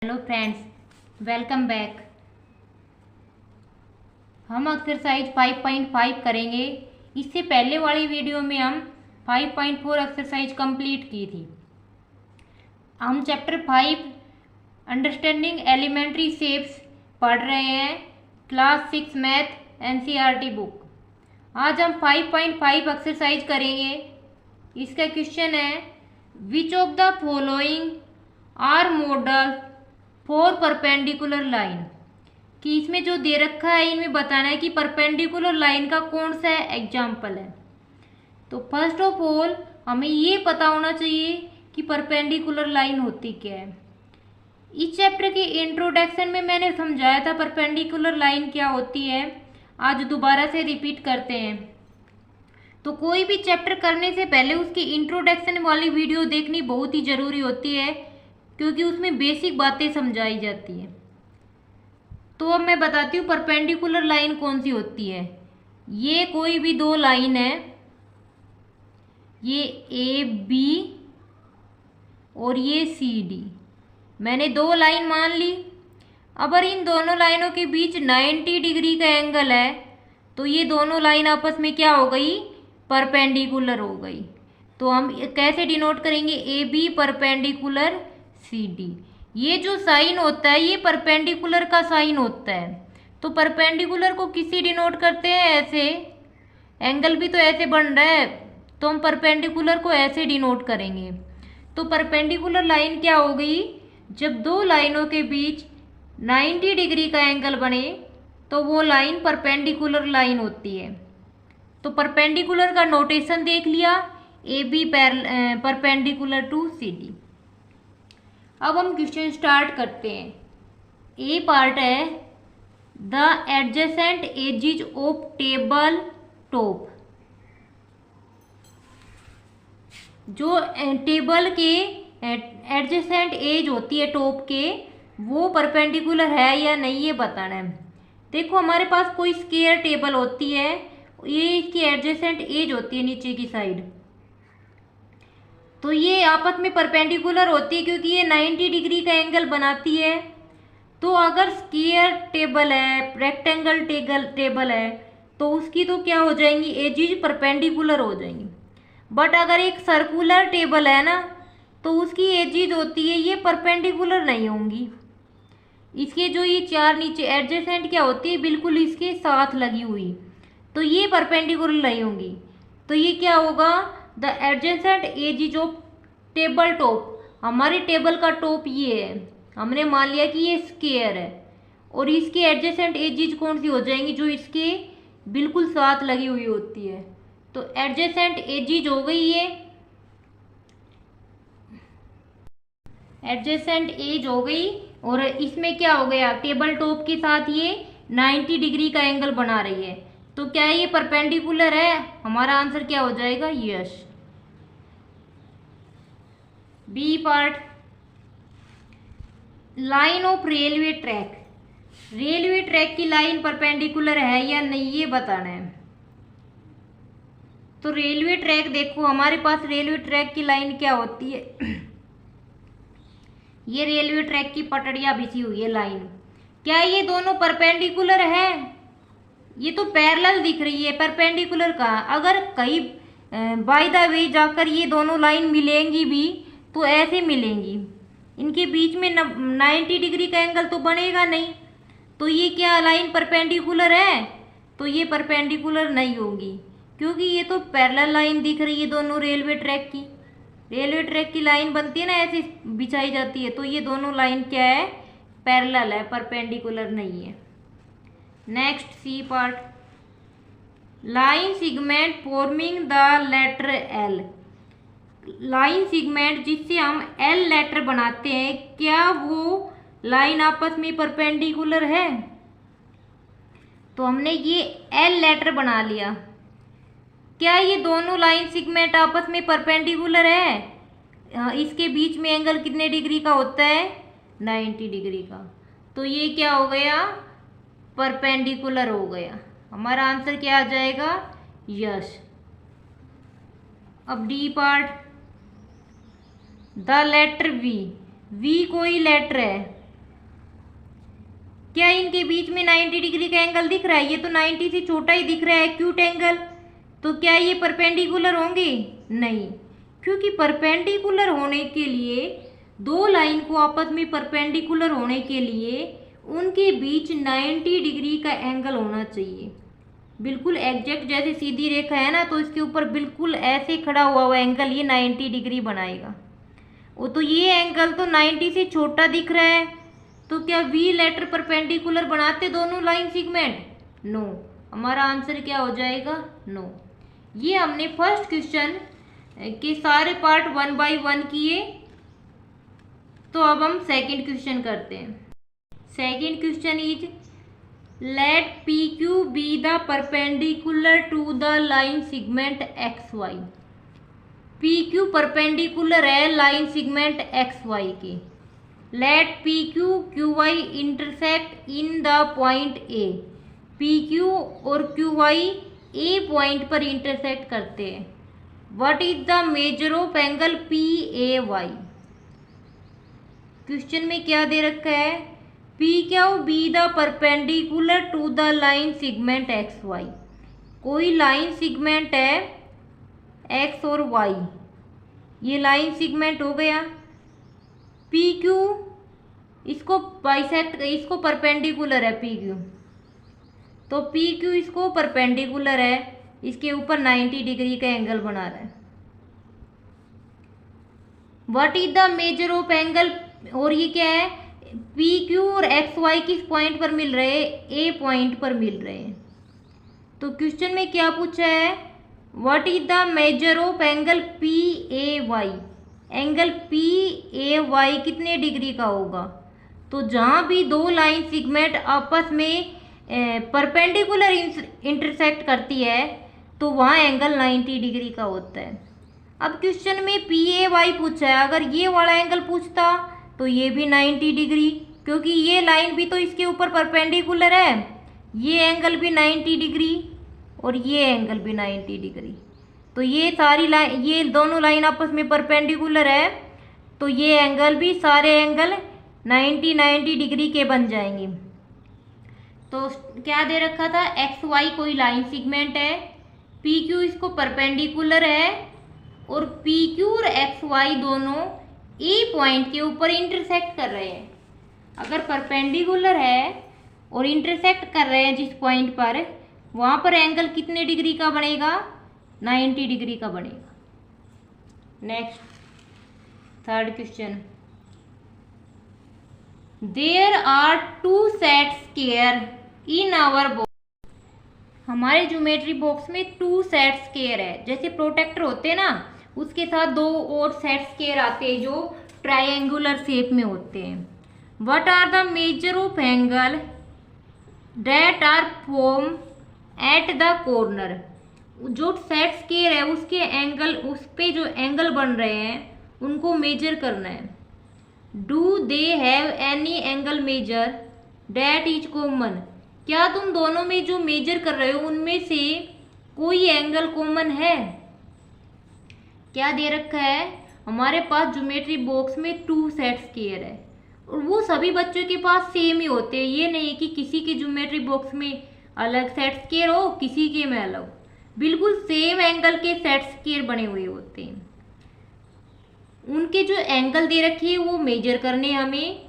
Hello friends, welcome back. हम exercise 5.5 करेंगे। इससे पहले वाली वीडियो में हम 5.4 एक्सरसाइज कंप्लीट की थी। हम चैप्टर 5 अंडरस्टैंडिंग एलिमेंट्री शेप्स पढ़ रहे हैं, क्लास 6 मैथ एनसीईआरटी बुक। आज हम 5.5 एक्सरसाइज करेंगे। इसका क्वेश्चन है, which of the following are model for perpendicular line. कि इसमें जो दे रखा है इनमें बताना है कि परपेंडिकुलर लाइन का कौन सा एग्जाम्पल है। तो फर्स्ट ऑफ ऑल हमें ये पता होना चाहिए कि परपेंडिकुलर लाइन होती क्या है। इस चैप्टर के इंट्रोडक्शन में मैंने समझाया था परपेंडिकुलर लाइन क्या होती है। आज दोबारा से रिपीट करते हैं। तो कोई भी चैप्टर करने से पहले उसकी इंट्रोडक्शन वाली वीडियो देखनी बहुत ही ज़रूरी होती है, क्योंकि उसमें बेसिक बातें समझाई जाती हैं। तो अब मैं बताती हूँ परपेंडिकुलर लाइन कौन सी होती है। ये कोई भी दो लाइन है, ये ए बी और ये सी डी। मैंने दो लाइन मान ली। अगर इन दोनों लाइनों के बीच 90 डिग्री का एंगल है तो ये दोनों लाइन आपस में क्या हो गई, परपेंडिकुलर हो गई। तो हम कैसे डिनोट करेंगे, A B perpendicular C D. ये जो साइन होता है ये परपेंडिकुलर का साइन होता है। तो परपेंडिकुलर को किसी डिनोट करते हैं ऐसे, एंगल भी तो ऐसे बन रहा है, तो हम परपेंडिकुलर को ऐसे डिनोट करेंगे। तो परपेंडिकुलर लाइन क्या हो गई, जब दो लाइनों के बीच 90 डिग्री का एंगल बने तो वो लाइन परपेंडिकुलर लाइन होती है। तो परपेंडिकुलर का नोटेशन देख लिया, A B perpendicular to C D. अब हम क्वेश्चन स्टार्ट करते हैं। ए पार्ट है, the adjacent edges of table top. जो टेबल के एडजेसेंट एज होती है टॉप के, वो परपेंडिकुलर है या नहीं ये बताना है। देखो हमारे पास कोई स्क्वायर टेबल होती है, ये इसकी एडजेसेंट एज होती है नीचे की साइड, तो ये आपस में परपेंडिकुलर होती है क्योंकि ये 90 डिग्री का एंगल बनाती है। तो अगर स्क्वायर टेबल है, रेक्टेंगल टेबल है, तो उसकी तो क्या हो जाएंगी, एजिज परपेंडिकुलर हो जाएंगी। बट अगर एक सर्कुलर टेबल है ना, तो उसकी एजिज होती है ये परपेंडिकुलर नहीं होंगी। इसके जो ये चार नीचे एडजेसेंट क्या होती है, बिल्कुल इसके साथ लगी हुई, तो ये परपेंडिकुलर नहीं होंगी। तो ये क्या होगा, the adjacent edges of table top. हमारे टेबल का टॉप ये है, हमने मान लिया कि ये स्क्वायर है, और इसकी एडजेसेंट एजिज कौन सी हो जाएंगी, जो इसके बिल्कुल साथ लगी हुई होती है। तो एडजेसेंट एजिज हो गई ये, एडजेसेंट एज हो गई, और इसमें क्या हो गया, टेबल टॉप के साथ ये 90 डिग्री का एंगल बना रही है। तो क्या ये परपेंडिकुलर है, हमारा आंसर क्या हो जाएगा, yes. B part, line of railway track. Railway track की लाइन परपेंडिकुलर है या नहीं ये बताना है। तो रेलवे ट्रैक देखो, हमारे पास रेलवे ट्रैक की लाइन क्या होती है, ये रेलवे ट्रैक की पटड़ियां बिछी हुई है लाइन। क्या ये दोनों परपेंडिकुलर है, ये तो पैरेलल दिख रही है, परपेंडिकुलर का। अगर कहीं बाय द वे जाकर ये दोनों लाइन मिलेंगी भी तो ऐसे मिलेंगी, इनके बीच में 90 डिग्री का एंगल तो बनेगा नहीं। तो ये क्या लाइन परपेंडिकुलर है, तो ये परपेंडिकुलर नहीं होगी, क्योंकि ये तो पैरेलल लाइन दिख रही है दोनों रेलवे ट्रैक की। रेलवे ट्रैक की लाइन बनती है ना, ऐसे बिछाई जाती है, तो ये दोनों लाइन क्या है, पैरेलल है, परपेंडिकुलर नहीं है। Next C part, line segment forming the letter L. Line segment जिससे हम एल लेटर बनाते हैं, क्या वो लाइन आपस में परपेंडिकुलर है। तो हमने ये एल लेटर बना लिया, क्या ये दोनों लाइन सिगमेंट आपस में परपेंडिकुलर है। इसके बीच में एंगल कितने डिग्री का होता है, 90 डिग्री का। तो ये क्या हो गया, परपेंडिकुलर हो गया। हमारा आंसर क्या आ जाएगा, यस। अब D part, the letter V. V कोई लेटर है, क्या इनके बीच में 90 डिग्री का एंगल दिख रहा है? ये तो 90 से छोटा ही दिख रहा है एक्यूट एंगल। तो क्या ये परपेंडिकुलर होंगे? नहीं, क्योंकि परपेंडिकुलर होने के लिए दो लाइन को आपस में परपेंडिकुलर होने के लिए उनके बीच 90 डिग्री का एंगल होना चाहिए। बिल्कुल एग्जैक्ट जैसे सीधी रेखा है ना, तो इसके ऊपर बिल्कुल ऐसे खड़ा हुआ एंगल ये 90 डिग्री बनाएगा। वो तो ये एंगल तो 90 से छोटा दिख रहा है, तो क्या वी लेटर परपेंडिकुलर बनाते दोनों लाइन सेगमेंट? नो। हमारा आंसर क्या हो जाएगा? नो। ये हमने फर्स्ट क्वेश्चन के सारे पार्ट 1 बाय 1 किए। तो अब हम सेकंड क्वेश्चन करते हैं। Second question is let P Q be the perpendicular to the line segment X Y. P Q perpendicular है लाइन सेगमेंट एक्स वाई के। Let P Q Q Y intersect in the point A. P Q और Q Y A point पर intersect करते हैं। What is the measure of angle P A Y. Question में क्या दे रखा है? P Q be the perpendicular to the line segment X Y. कोई लाइन सेगमेंट है एक्स और वाई, ये लाइन सेगमेंट हो गया। पी क्यू इसको बाइसेक्ट, इसको परपेंडिकुलर है पी क्यू, तो पी क्यू इसको परपेंडिकुलर है, इसके ऊपर 90 डिग्री का एंगल बना रहा है। What is the measure of angle, और ये क्या है? पी क्यू और एक्स वाई किस पॉइंट पर मिल रहे हैं? ए पॉइंट पर मिल रहे हैं। तो क्वेश्चन में क्या पूछा है? What is the measure of angle P A Y. Angle P A Y कितने डिग्री का होगा? तो जहाँ भी दो लाइन सेगमेंट आपस में परपेंडिकुलर इंटरसेक्ट करती है तो वहाँ एंगल 90 डिग्री का होता है। अब क्वेश्चन में पी ए वाई पूछा है, अगर ये वाला एंगल पूछता तो ये भी 90 डिग्री, क्योंकि ये लाइन भी तो इसके ऊपर परपेंडिकुलर है। ये एंगल भी 90 डिग्री और ये एंगल भी 90 डिग्री। तो ये सारी लाइन, ये दोनों लाइन आपस में परपेंडिकुलर है, तो ये एंगल भी सारे एंगल 90 डिग्री के बन जाएंगे। तो क्या दे रखा था? एक्स वाई कोई लाइन सेगमेंट है, पी क्यू इसको परपेंडिकुलर है और पी क्यू और एक्स वाई दोनों ए पॉइंट के ऊपर इंटरसेक्ट कर रहे हैं। अगर परपेंडिकुलर है और इंटरसेक्ट कर रहे हैं जिस पॉइंट पर, वहाँ पर एंगल कितने डिग्री का बनेगा? 90 डिग्री का बनेगा। Next third question. There are two set square in our box. हमारे ज्योमेट्री बॉक्स में टू सेट स्क्वायर है। जैसे प्रोटेक्टर होते हैं ना, उसके साथ दो और सेट स्क्वायर आते हैं जो ट्रायंगुलर शेप में होते हैं। What are the measure of angle that are form at the corner. जो सेट स्क्वायर है उसके एंगल, उस पे जो एंगल बन रहे हैं उनको मेजर करना है। Do they have any angle measure that is common. क्या तुम दोनों में जो मेजर कर रहे हो उनमें से कोई एंगल कॉमन है? क्या दे रखा है? हमारे पास ज्योमेट्री बॉक्स में टू सेट स्क्वायर है और वो सभी बच्चों के पास सेम ही होते हैं। ये नहीं कि किसी के ज्योमेट्री बॉक्स में अलग सेट स्क्वायर हो, किसी के में अलग। बिल्कुल सेम एंगल के सेट स्क्वायर बने हुए होते हैं। उनके जो एंगल दे रखे हैं वो मेजर करने हमें,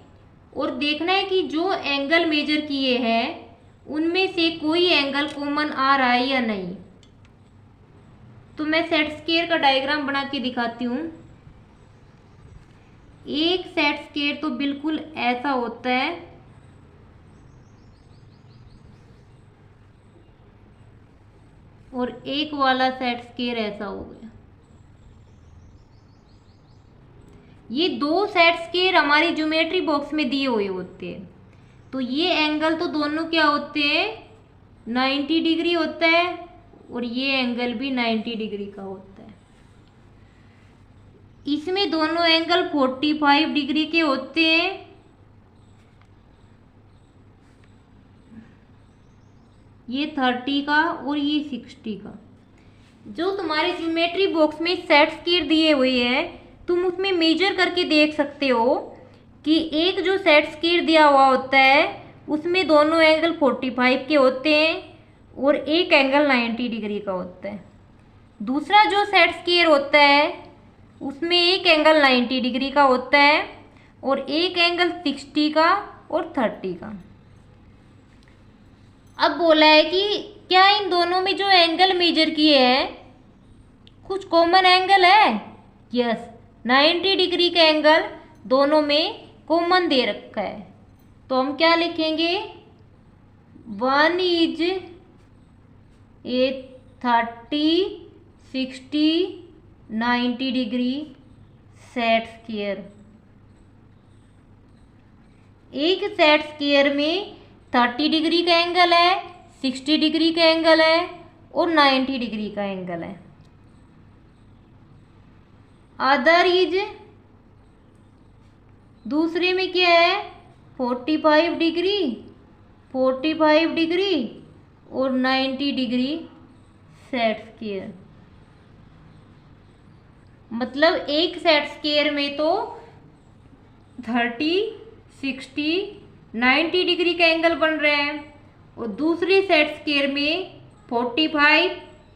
और देखना है कि जो एंगल मेजर किए हैं उनमें से कोई एंगल कॉमन आ रहा है या नहीं। तो मैं सेट स्क्वायर का डायग्राम बना के दिखाती हूँ। एक सेट स्क्वायर तो बिल्कुल ऐसा होता है, और एक वाला सेट स्क्वायर ऐसा हो गया। ये दो सेट स्क्वायर हमारी ज्योमेट्री बॉक्स में दिए हुए होते हैं। तो ये एंगल तो दोनों क्या होते हैं? 90 डिग्री होता है, और ये एंगल भी 90 डिग्री का होता है। इसमें दोनों एंगल 45 डिग्री के होते हैं। ये 30 का और ये 60 का। जो तुम्हारे ज्योमेट्री बॉक्स में सेट स्क्वायर दिए हुए हैं, तुम उसमें मेजर करके देख सकते हो कि एक जो सेट स्क्वायर दिया हुआ होता है उसमें दोनों एंगल 45 के होते हैं और एक एंगल 90 डिग्री का होता है। दूसरा जो सेट स्क्वायर होता है उसमें एक एंगल 90 डिग्री का होता है और एक एंगल 60 का और 30 का। अब बोला है कि क्या इन दोनों में जो एंगल मेजर किए हैं कुछ कॉमन एंगल है? यस, 90 डिग्री का एंगल दोनों में कॉमन दे रखा है। तो हम क्या लिखेंगे? 1 is a 30, 60, 90 degree set square. एक सेट स्क्वायर में 30 डिग्री का एंगल है, 60 डिग्री का एंगल है और 90 डिग्री का एंगल है। अदर इज, दूसरे में क्या है? 45 डिग्री, 45 डिग्री और 90 डिग्री सेट स्क्वायर। मतलब एक सेट स्क्वायर में तो 30, 60, 90 डिग्री का एंगल बन रहे हैं और दूसरे सेट स्क्वायर में 45,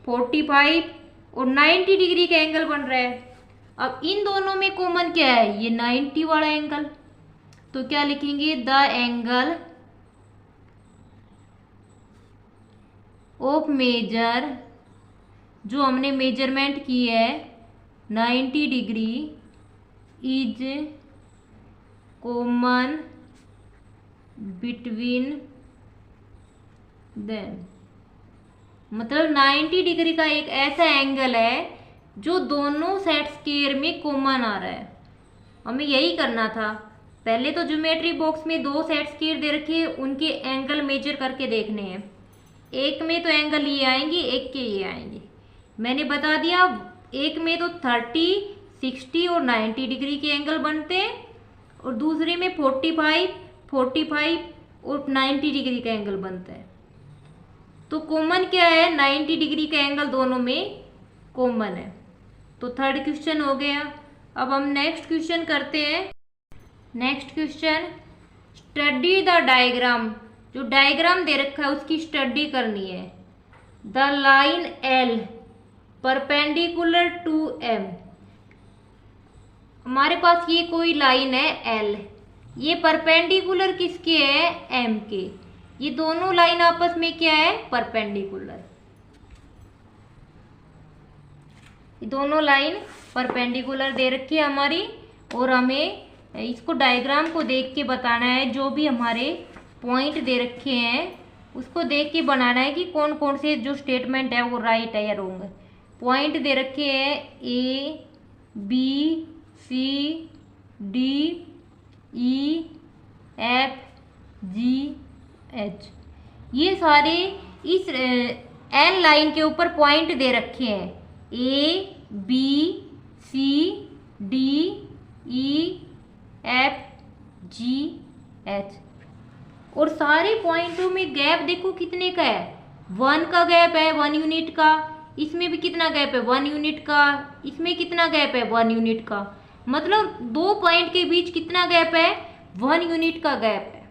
45 और 90 डिग्री का एंगल बन रहा है। अब इन दोनों में कॉमन क्या है? ये 90 वाला एंगल। तो क्या लिखेंगे? द एंगल ऑफ मेजर, जो हमने मेजरमेंट की है 90 degree is common between them. मतलब 90 डिग्री का एक ऐसा एंगल है जो दोनों सेट स्क्वायर में कॉमन आ रहा है। हमें यही करना था। पहले तो ज्योमेट्री बॉक्स में दो सेट स्क्वायर दे रखे, उनके एंगल मेजर करके देखने हैं। एक में तो एंगल ये आएंगे, एक के ये आएंगे। मैंने बता दिया एक में तो 30, 60 और 90 डिग्री के एंगल बनते हैं और दूसरे में 45, 45 और 90 डिग्री का एंगल बनता है। तो कॉमन क्या है? 90 डिग्री का एंगल दोनों में कॉमन है। तो थर्ड क्वेश्चन हो गया। अब हम नेक्स्ट क्वेश्चन करते हैं। Next question, study the diagram. जो डायग्राम दे रखा है उसकी स्टडी करनी है। The line L perpendicular to M. हमारे पास ये कोई लाइन है एल, ये परपेंडिकुलर किसके है? एम के। ये दोनों लाइन आपस में क्या है? परपेंडिकुलर। ये दोनों लाइन परपेंडिकुलर दे रखी है हमारी और हमें इसको डायग्राम को देख के बताना है। जो भी हमारे पॉइंट दे रखे हैं उसको देख के बनाना है कि कौन कौन से जो स्टेटमेंट है वो राइट है या रॉन्ग है। पॉइंट दे रखे हैं ए, बी, सी, डी, ई, एफ, जी, एच। ये सारे इस एल लाइन के ऊपर पॉइंट दे रखे हैं। ए, बी, सी, डी, ई, एफ, जी, एच। और सारे पॉइंटों में गैप देखो कितने का है? 1 का गैप है, 1 यूनिट का। इसमें भी कितना गैप है? 1 यूनिट का। इसमें कितना गैप है? 1 यूनिट का। मतलब दो पॉइंट के बीच कितना गैप है? 1 यूनिट का गैप है।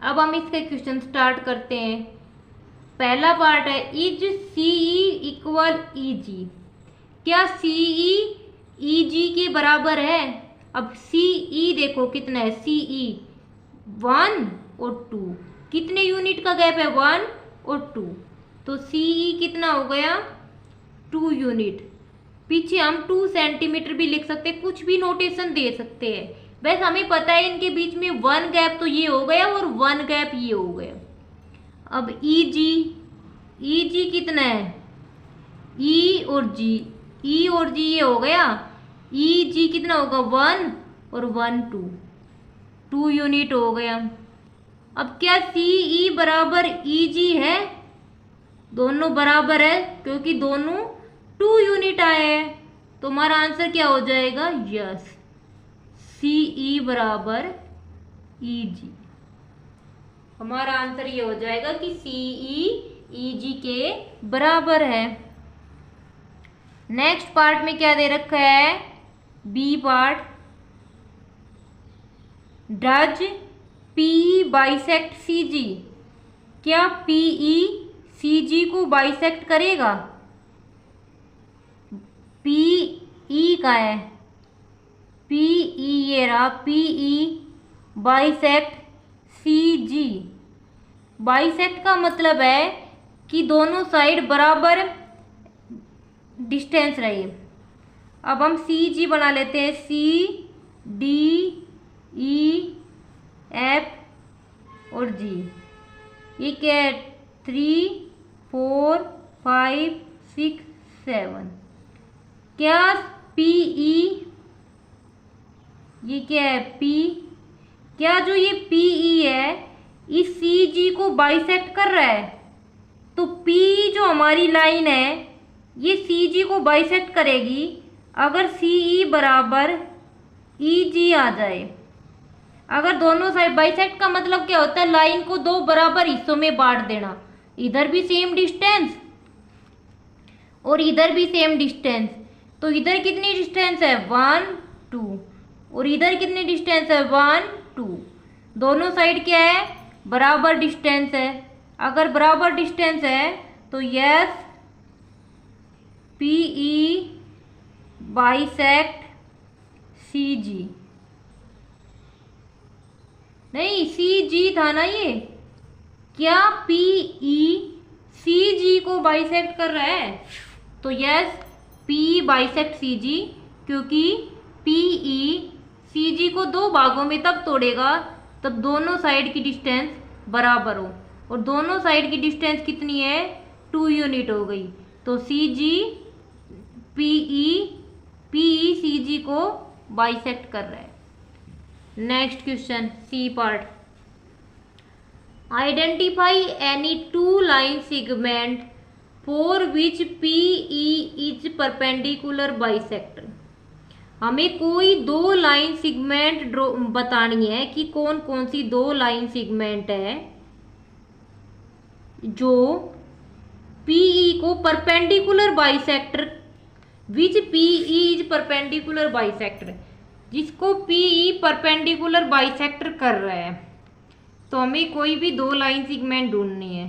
अब हम इसका क्वेश्चन स्टार्ट करते हैं। पहला पार्ट है, इज सीई इक्वल ईजी। क्या सीई ईजी के बराबर है? अब सीई देखो कितना है? सीई 1 और 2। कितने यूनिट का गैप है? 1 और 2। तो सीई कितना हो गया? 2 यूनिट। पीछे हम 2 सेंटीमीटर भी लिख सकते हैं, कुछ भी नोटेशन दे सकते हैं। बस हमें पता है इनके बीच में 1 गैप तो ये हो गया और 1 गैप ये हो गया। अब ईजी कितना है? ई और जी ये हो गया। ईजी कितना होगा? 1 और 1 2 यूनिट हो गया। अब क्या सीई बराबर ईजी है? दोनों बराबर है क्योंकि दोनों 2 यूनिट आए हैं। तो हमारा आंसर क्या हो जाएगा? यस, सीई बराबर ईजी। हमारा आंसर ये हो जाएगा कि सीई ईजी के बराबर है। नेक्स्ट पार्ट में क्या दे रखा है? B part, does PE bisect CG, क्या PE CG को बाइसेक्ट करेगा? PE का है, PE ये रहा, PE बाइसेक्ट CG। बाइसेक्ट का मतलब है कि दोनों साइड बराबर डिस्टेंस रहे। अब हम CG बना लेते हैं, CDEF और G। ये क्या है? 3 4 5 6 7। क्या PE, ये क्या है? P, क्या जो ये PE है इस CG को बाइसेक्ट कर रहा है? तो PE जो हमारी लाइन है ये CG को बाइसेक्ट करेगी अगर CE बराबर EG आ जाए। अगर दोनों साइड, बाइसेक्ट का मतलब क्या होता है? लाइन को दो बराबर हिस्सों में बांट देना, इधर भी सेम डिस्टेंस और इधर भी सेम डिस्टेंस। तो इधर कितनी डिस्टेंस है? 1 2, और इधर कितनी डिस्टेंस है? 1 2। दोनों साइड क्या है? बराबर डिस्टेंस है। अगर बराबर डिस्टेंस है तो यस, PE बाइसेक्ट CG। नहीं, CG था ना ये। क्या PE CG को बाइसेक्ट कर रहा है? तो यस, PE बाइसेक्ट CG, क्योंकि PE CG को दो भागों में तब तोड़ेगा तब दोनों साइड की डिस्टेंस बराबर हो, और दोनों साइड की डिस्टेंस कितनी है? 2 यूनिट हो गई। तो CG PE CG को बाइसेक्ट कर रहा है। Next question, C part. Identify any two line segment for which PE is perpendicular bisector. हमें कोई दो लाइन सेगमेंट बतानी है कि कौन कौन सी दो लाइन सेगमेंट है जो PE को perpendicular bisector, which PE is perpendicular bisector, जिसको PE परपेंडिकुलर बाइसेक्टर कर रहा है। तो हमें कोई भी दो लाइन सेगमेंट ढूंढनी है।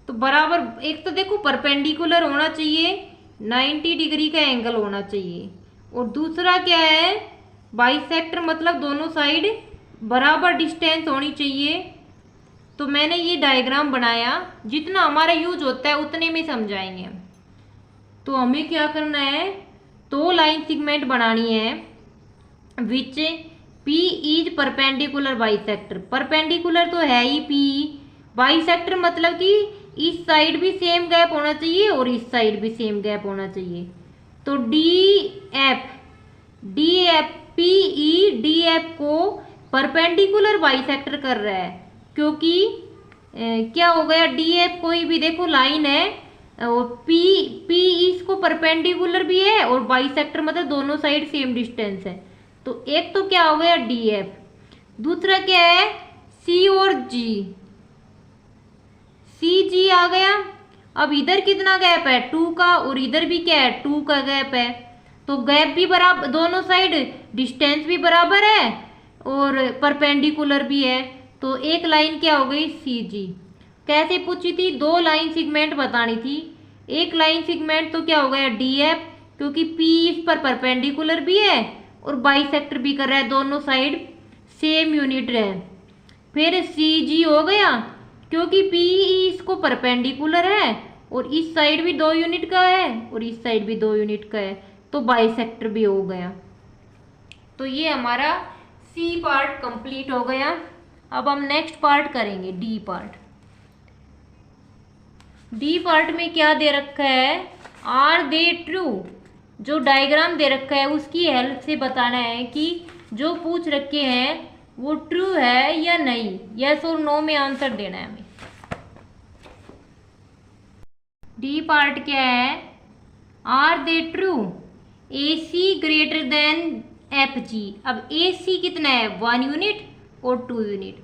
तो बराबर, एक तो देखो परपेंडिकुलर होना चाहिए, 90 डिग्री का एंगल होना चाहिए, और दूसरा क्या है? बाइसेक्टर मतलब दोनों साइड बराबर डिस्टेंस होनी चाहिए। तो मैंने ये डायग्राम बनाया, जितना हमारा यूज होता है उतने में समझाएंगे हम। तो हमें क्या करना है? दो लाइन सेगमेंट बनानी है विच PE is perpendicular bisector. Perpendicular तो है ही PE, बाइसेक्टर मतलब कि इस साइड भी सेम गैप होना चाहिए और इस साइड भी सेम गैप होना चाहिए। तो DF PE DF को परपेंडिकुलर बाइसेक्टर कर रहा है, क्योंकि क्या हो गया? DF कोई भी देखो लाइन है और PE इसको परपेंडिकुलर भी है और बाइसेक्टर मतलब दोनों साइड सेम डिस्टेंस है। तो एक तो क्या हो गया? DF। दूसरा क्या है? C और G, CG आ गया। अब इधर कितना गैप है? 2 का, और इधर भी क्या है? 2 का गैप है। तो गैप भी बराबर, दोनों साइड डिस्टेंस भी बराबर है और परपेंडिकुलर भी है। तो एक लाइन क्या हो गई? CG। कैसे पूछी थी? दो लाइन सेगमेंट बतानी थी। एक लाइन सेगमेंट तो क्या हो गया? DF, क्योंकि PE इस पर परपेंडिकुलर भी है और बाइसेक्टर भी कर रहा है, दोनों साइड सेम यूनिट है। फिर CG हो गया, क्योंकि PE इसको परपेंडिकुलर है और इस साइड भी 2 यूनिट का है और इस साइड भी 2 यूनिट का है, तो बाइसेक्टर भी हो गया। तो ये हमारा C पार्ट कंप्लीट हो गया। अब हम नेक्स्ट पार्ट करेंगे, D पार्ट। D पार्ट में क्या दे रखा है? Are they true. जो डायग्राम दे रखा है उसकी हेल्प से बताना है कि जो पूछ रखे हैं वो ट्रू है या नहीं, यस और नो में आंसर देना है हमें। डी पार्ट क्या है? Are they true? AC greater than FG। अब AC कितना है? 1 यूनिट और 2 यूनिट।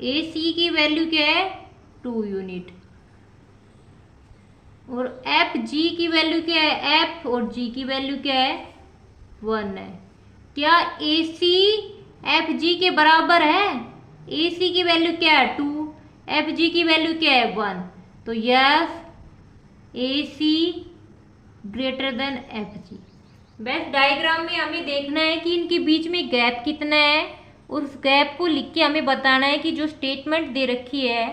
AC की वैल्यू क्या है? 2 यूनिट। और FG की वैल्यू क्या है? F और G की वैल्यू क्या है? 1 है। क्या AC एफ जी के बराबर है, ए सी की वैल्यू क्या है 2, एफ जी की वैल्यू क्या है 1, तो यस ए सी ग्रेटर देन एफ जी। बस डायग्राम में हमें देखना है कि इनके बीच में गैप कितना है, और उस गैप को लिख के हमें बताना है कि जो स्टेटमेंट दे रखी है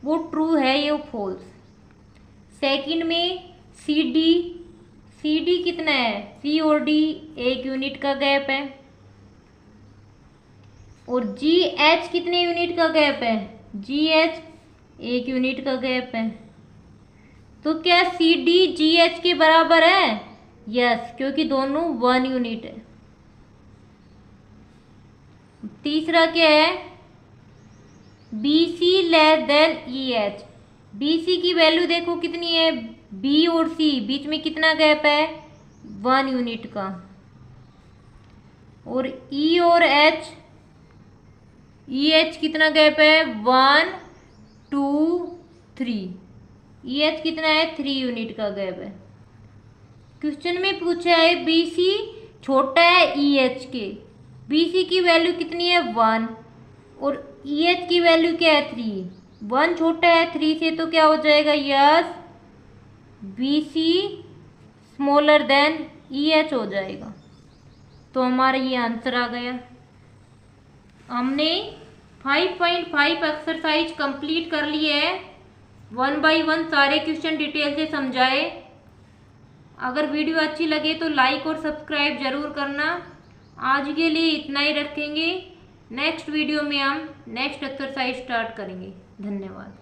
वो ट्रू है या फॉल्स। सेकंड में सी डी कितना है, सी और डी 1 यूनिट का गैप है, और जी एच कितने यूनिट का गैप है, जी एच 1 यूनिट का गैप है। तो क्या सी डी जी एच के बराबर है, यस क्योंकि दोनों 1 यूनिट है। तीसरा क्या है, B C less than E H, B C की वैल्यू देखो कितनी है, बी और सी बीच में कितना गैप है 1 यूनिट का, और ई और एच, ई एच कितना गैप है 1 2 3, ई एच कितना है 3 यूनिट का गैप है। क्वेश्चन में पूछा है बी सी छोटा है ई एच के, बी सी की वैल्यू कितनी है 1 और ई एच की वैल्यू क्या है 3, 1 छोटा है 3 से, तो क्या हो जाएगा yes B C smaller than E H हो जाएगा। तो हमारा ये आंसर आ गया। हमने 5.5 एक्सरसाइज कंप्लीट कर ली है, 1 बाय 1 सारे क्वेश्चन डिटेल से समझाए। अगर वीडियो अच्छी लगे तो लाइक और सब्सक्राइब जरूर करना। आज के लिए इतना ही रखेंगे, नेक्स्ट वीडियो में हम नेक्स्ट एक्सरसाइज स्टार्ट करेंगे। धन्यवाद।